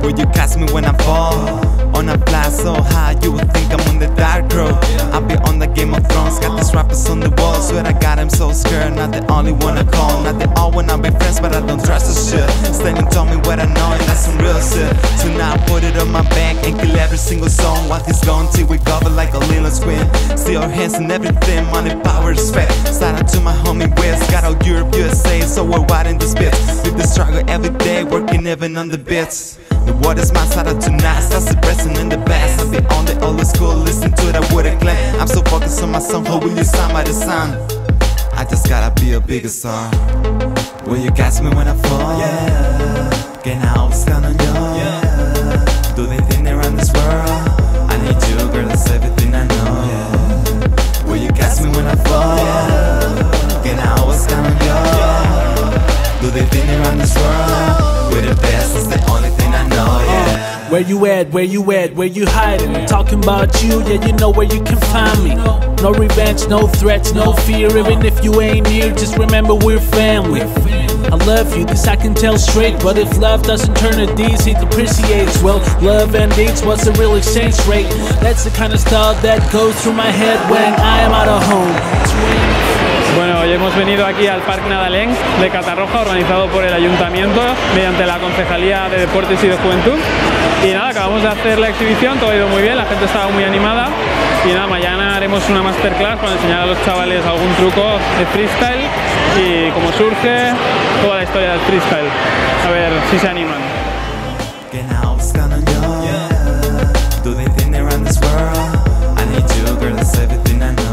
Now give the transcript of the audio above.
Will you catch me when I fall? On a fly so high, you would think I'm on the dark road. I'll be on the Game of Thrones, got these rappers on the wall. Swear I got them so scared, not the only one I call. Not they all wanna be friends, but I don't trust the shit. Standing told me what I know, and that's some real shit. So now I put it on my back and kill every single song. While he's gone till we cover like a little screen. See our hands and everything, money, power, respect. Shout out to my homie West, got all Europe, USA, so we're wide in this bitch. With the struggle every day, working even on the bits. The word is mine, shout out to Nas, that's the present in the past. I'll be on the old school, listen to that wooden clan. I'm so focused on my song, how will you sound by the sound? I just gotta be a bigger star. Will you catch me when I fall? Yeah. Que now it's gonna know. Yeah. Do they think they're on this world? I need you, girl, that's everything I know. Yeah. Will you catch me when I fall? Yeah. Que now it's gonna go. Yeah. Do they think they're on this world? We're the best, that's the only thing I know, yeah. Where you at, where you at, where you hiding? I'm talking about you, yeah, you know where you can find me. No revenge, no threats, no fear. Even if you ain't near, just remember we're family. I love you, this I can tell straight. But if love doesn't turn to deeds, it appreciates. Well, love and deeds, what's the real exchange rate? That's the kind of stuff that goes through my head when I am out of home. Bueno, hoy hemos venido aquí al Parc Nadalenc de Catarroja, organizado por el Ayuntamiento mediante la Concejalía de Deportes y de Juventud. Y nada, acabamos de hacer la exhibición, todo ha ido muy bien, la gente estaba muy animada. Y nada, mañana haremos una masterclass para enseñar a los chavales algún truco de freestyle y cómo surge, toda la historia del freestyle. A ver si se animan. Do they think they're on this world? I need you, girl, that's everything I know.